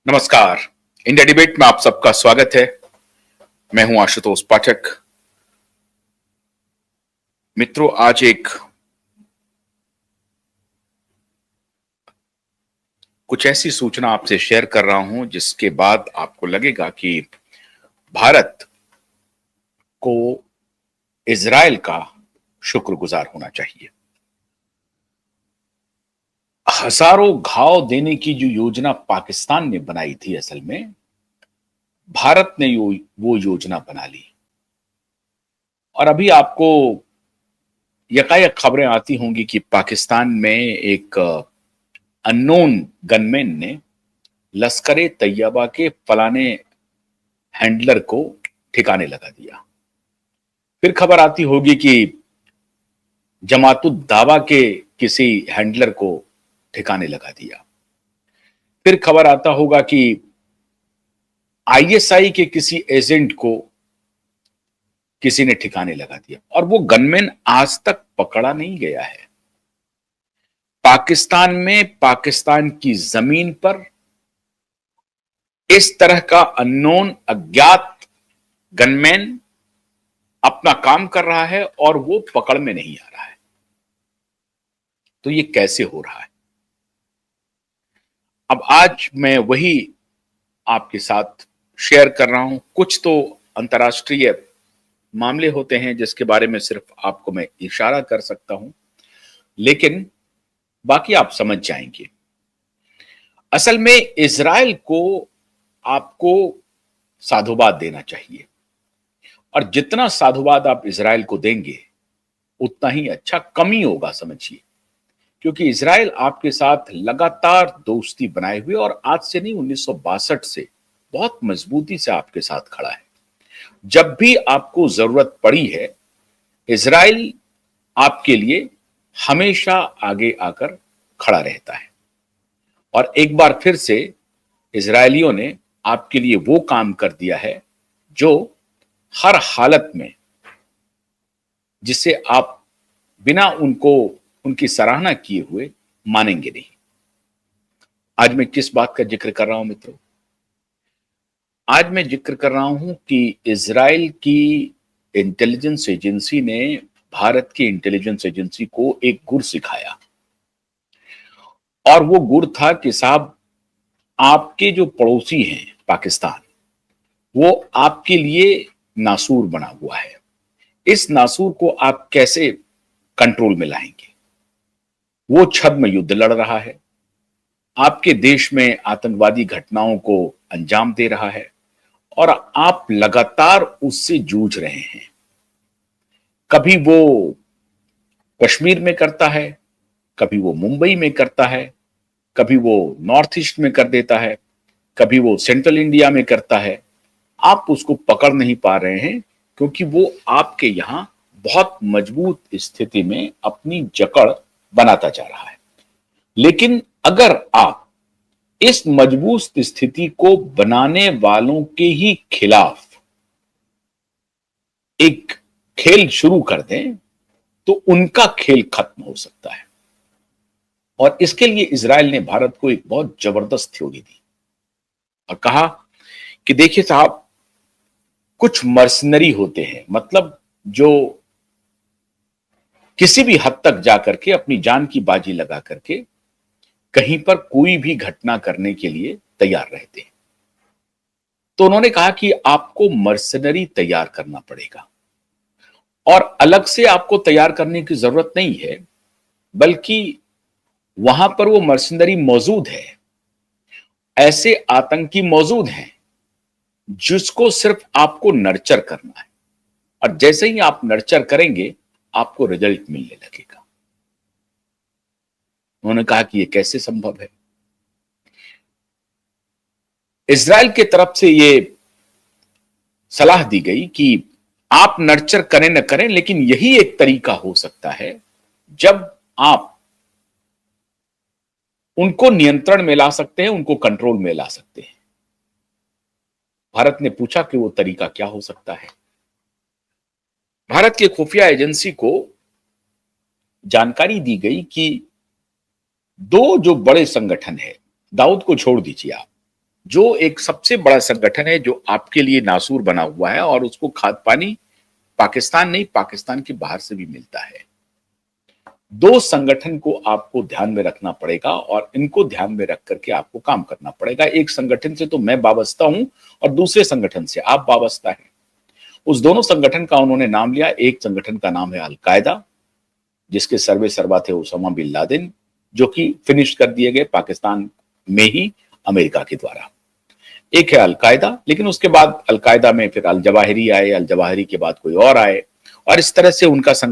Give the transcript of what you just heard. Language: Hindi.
नमस्कार। इंडिया डिबेट में आप सबका स्वागत है। मैं हूं आशुतोष पाठक। मित्रों, आज एक कुछ ऐसी सूचना आपसे शेयर कर रहा हूं जिसके बाद आपको लगेगा कि भारत को इजराइल का शुक्रगुजार होना चाहिए। हजारों घाव देने की जो योजना पाकिस्तान ने बनाई थी, असल में भारत ने वो योजना बना ली। और अभी आपको यकायक खबरें आती होंगी कि पाकिस्तान में एक अननोन गनमैन ने लश्कर ए तैयबा के फलाने हैंडलर को ठिकाने लगा दिया। फिर खबर आती होगी कि जमातुद दावा के किसी हैंडलर को ठिकाने लगा दिया। फिर खबर आता होगा कि आईएसआई के किसी एजेंट को किसी ने ठिकाने लगा दिया, और वो गनमैन आज तक पकड़ा नहीं गया है। पाकिस्तान में, पाकिस्तान की जमीन पर इस तरह का अननोन अज्ञात गनमैन अपना काम कर रहा है और वो पकड़ में नहीं आ रहा है। तो ये कैसे हो रहा है? अब आज मैं वही आपके साथ शेयर कर रहा हूं। कुछ तो अंतर्राष्ट्रीय मामले होते हैं जिसके बारे में सिर्फ आपको मैं इशारा कर सकता हूं, लेकिन बाकी आप समझ जाएंगे। असल में इजराइल को आपको साधुवाद देना चाहिए, और जितना साधुवाद आप इजराइल को देंगे उतना ही अच्छा। कम ही होगा, समझिए, क्योंकि इजराइल आपके साथ लगातार दोस्ती बनाए हुए, और आज से नहीं, 1962 से बहुत मजबूती से आपके साथ खड़ा है। जब भी आपको जरूरत पड़ी है, इजराइल आपके लिए हमेशा आगे आकर खड़ा रहता है। और एक बार फिर से इजरायलियों ने आपके लिए वो काम कर दिया है जो हर हालत में, जिसे आप बिना उनकी सराहना किए हुए मानेंगे नहीं। आज मैं किस बात का जिक्र कर रहा हूं मित्रों? आज मैं जिक्र कर रहा हूं कि इजराइल की इंटेलिजेंस एजेंसी ने भारत की इंटेलिजेंस एजेंसी को एक गुर सिखाया, और वो गुर था कि साहब, आपके जो पड़ोसी हैं पाकिस्तान, वो आपके लिए नासूर बना हुआ है। इस नासूर को आप कैसे कंट्रोल में लाएंगे? वो छद्म युद्ध लड़ रहा है, आपके देश में आतंकवादी घटनाओं को अंजाम दे रहा है, और आप लगातार उससे जूझ रहे हैं। कभी वो कश्मीर में करता है, कभी वो मुंबई में करता है, कभी वो नॉर्थ ईस्ट में कर देता है, कभी वो सेंट्रल इंडिया में करता है। आप उसको पकड़ नहीं पा रहे हैं क्योंकि वो आपके यहां बहुत मजबूत स्थिति में अपनी जकड़ बनाता जा रहा है। लेकिन अगर आप इस मजबूत स्थिति को बनाने वालों के ही खिलाफ एक खेल शुरू कर दें, तो उनका खेल खत्म हो सकता है। और इसके लिए इजराइल ने भारत को एक बहुत जबरदस्त थ्योरी दी और कहा कि देखिए साहब, कुछ मर्सनरी होते हैं, मतलब जो किसी भी हद तक जाकर के अपनी जान की बाजी लगा करके कहीं पर कोई भी घटना करने के लिए तैयार रहते हैं। तो उन्होंने कहा कि आपको मर्सनरी तैयार करना पड़ेगा, और अलग से आपको तैयार करने की जरूरत नहीं है, बल्कि वहां पर वो मर्सनरी मौजूद है। ऐसे आतंकी मौजूद हैं जिसको सिर्फ आपको नर्चर करना है, और जैसे ही आप नर्चर करेंगे आपको रिजल्ट मिलने लगेगा। उन्होंने कहा कि यह कैसे संभव है? इजराइल की तरफ से यह सलाह दी गई कि आप नर्चर करें न करें, लेकिन यही एक तरीका हो सकता है जब आप उनको नियंत्रण में ला सकते हैं, उनको कंट्रोल में ला सकते हैं। भारत ने पूछा कि वो तरीका क्या हो सकता है। भारत की खुफिया एजेंसी को जानकारी दी गई कि दो जो बड़े संगठन है, दाऊद को छोड़ दीजिए आप, जो एक सबसे बड़ा संगठन है जो आपके लिए नासूर बना हुआ है और उसको खाद पानी पाकिस्तान नहीं, पाकिस्तान के बाहर से भी मिलता है। दो संगठन को आपको ध्यान में रखना पड़ेगा और इनको ध्यान में रख करके आपको काम करना पड़ेगा। एक संगठन से तो मैं वाबस्ता हूं और दूसरे संगठन से आप वाबस्ता हैं। उस दोनों संगठन का उन्होंने नाम लिया। एक संगठन का नाम है अल-कायदा, जिसके सर्वे सर्वा थे उसामा बिन लादेन, जो कि फिनिश कर दिए गए पाकिस्तान में ही अमेरिका के द्वारा। एक है अल-कायदा, लेकिन उसके बाद अल-कायदा में फिर अल-जवाहिरी आए, अल-जवाहिरी के बाद कोई और आए और इस तरह से उनका संगठन